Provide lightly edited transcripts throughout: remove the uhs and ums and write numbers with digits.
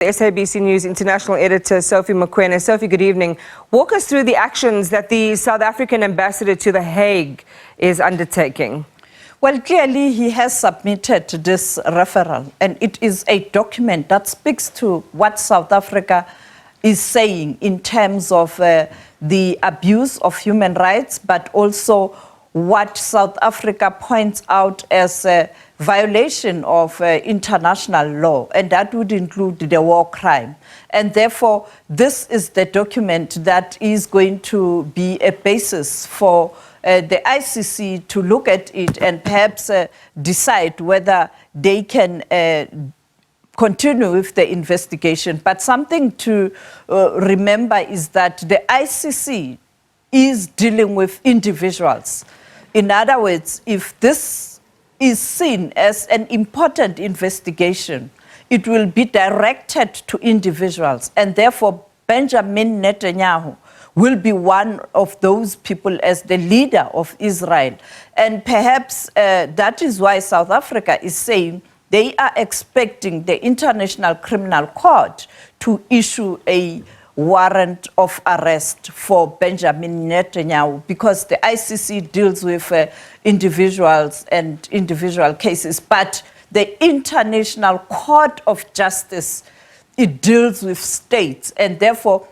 SABC News international editor Sophie Mokoena. Sophie, good evening. Walk us through the actions that the South African ambassador to The Hague is undertaking. Well, clearly he has submitted this referral, and it is a document that speaks to what South Africa is saying in terms of the abuse of human rights, but also what South Africa points out as a violation of international law, and that would include the war crime. And therefore, this is the document that is going to be a basis for the ICC to look at it and perhaps decide whether they can continue with the investigation. But something to remember is that the ICC is dealing with individuals. In other words, if this is seen as an important investigation, it will be directed to individuals, and therefore Benjamin Netanyahu will be one of those people as the leader of Israel. And perhaps that is why South Africa is saying they are expecting the International Criminal Court to issue a warrant of arrest for Benjamin Netanyahu, because the ICC deals with individuals and individual cases, but the International Court of Justice, it deals with states, and therefore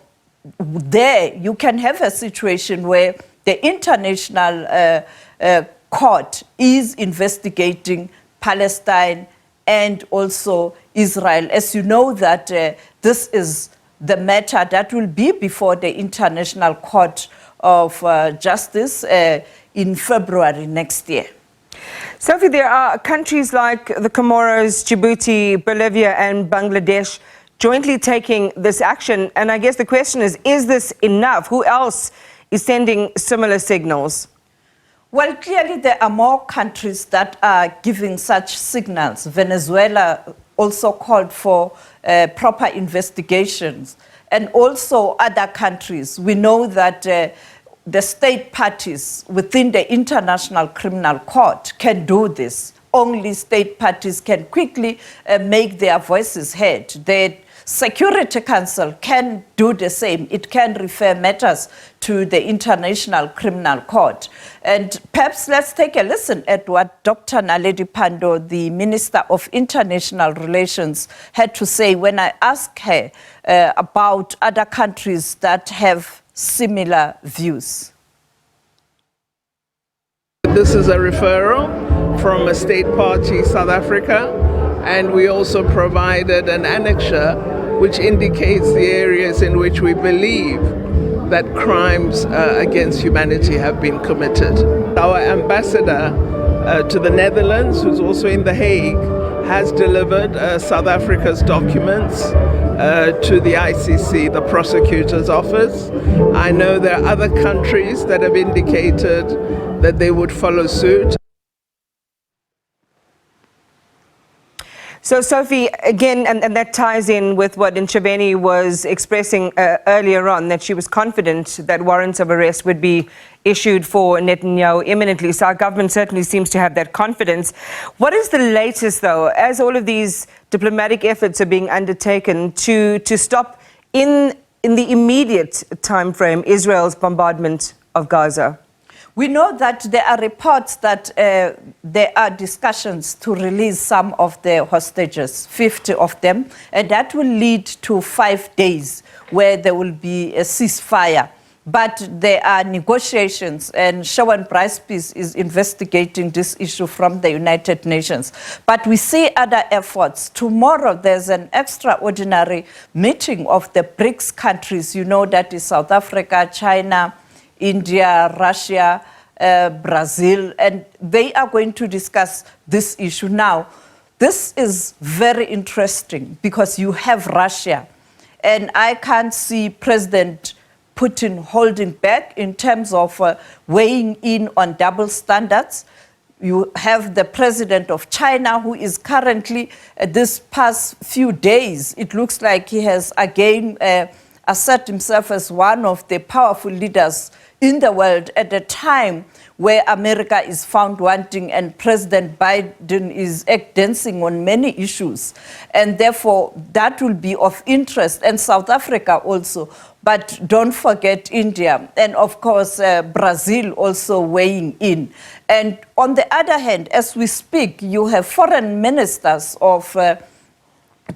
there you can have a situation where the International Court is investigating Palestine and also Israel. As you know that this is the matter that will be before the International Court of Justice in February next year. Sophie, there are countries like the Comoros, Djibouti, Bolivia and Bangladesh jointly taking this action. And I guess the question is this enough? Who else is sending similar signals? Well, clearly there are more countries that are giving such signals. Venezuela also called for proper investigations, and also other countries. We know that the state parties within the International Criminal Court can do this. Only state parties can quickly make their voices heard. The Security Council can do the same. It can refer matters to the International Criminal Court. And perhaps let's take a listen at what Dr. Naledi Pandor, the Minister of International Relations, had to say when I asked her about other countries that have similar views. This is a referral from a state party, South Africa, and we also provided an annexure which indicates the areas in which we believe that crimes against humanity have been committed. Our ambassador to the Netherlands, who's also in The Hague, has delivered South Africa's documents to the ICC, the prosecutor's office. I know there are other countries that have indicated that they would follow suit. So, Sophie, again, and that ties in with what Ntshaveni was expressing earlier on, that she was confident that warrants of arrest would be issued for Netanyahu imminently. So our government certainly seems to have that confidence. What is the latest, though, as all of these diplomatic efforts are being undertaken to stop in the immediate time frame Israel's bombardment of Gaza? We know that there are reports that there are discussions to release some of the hostages, 50 of them, and that will lead to 5 days where there will be a ceasefire. But there are negotiations, and Shawan Bryce-Pease is investigating this issue from the United Nations. But we see other efforts. Tomorrow there's an extraordinary meeting of the BRICS countries. You know, that is South Africa, China, India, Russia, Brazil, and they are going to discuss this issue. Now, this is very interesting because you have Russia, and I can't see President Putin holding back in terms of weighing in on double standards. You have the president of China, who is currently, this past few days, it looks like he has again assert himself as one of the powerful leaders in the world at a time where America is found wanting and President Biden is dancing on many issues. And therefore, that will be of interest, and South Africa also. But don't forget India, and of course, Brazil also weighing in. And on the other hand, as we speak, you have foreign ministers of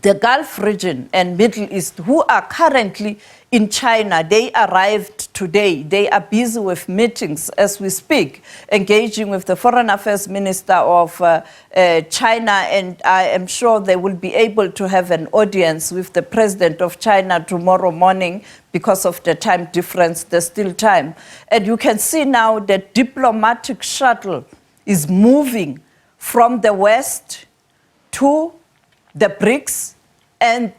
the Gulf region and Middle East who are currently in China. They arrived today. They are busy with meetings as we speak, engaging with the Foreign Affairs Minister of China, and I am sure they will be able to have an audience with the President of China tomorrow morning. Because of the time difference, there's still time. And you can see now that diplomatic shuttle is moving from the West to the BRICS and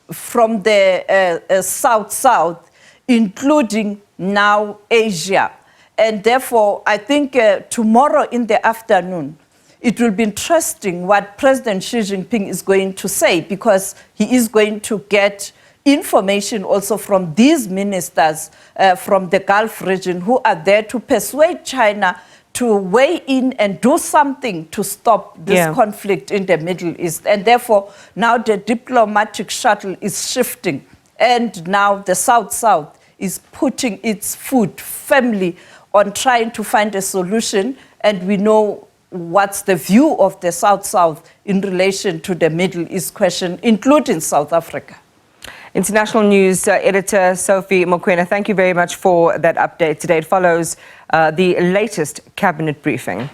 from the South-South, including now Asia. And therefore, I think tomorrow in the afternoon, it will be interesting what President Xi Jinping is going to say, because he is going to get information also from these ministers from the Gulf region who are there to persuade China to weigh in and do something to stop this conflict in the Middle East. And therefore, now the diplomatic shuttle is shifting. And now the South-South is putting its foot firmly on trying to find a solution. And we know what's the view of the South-South in relation to the Middle East question, including South Africa. International News editor Sophie Mokoena, thank you very much for that update today. It follows the latest cabinet briefing.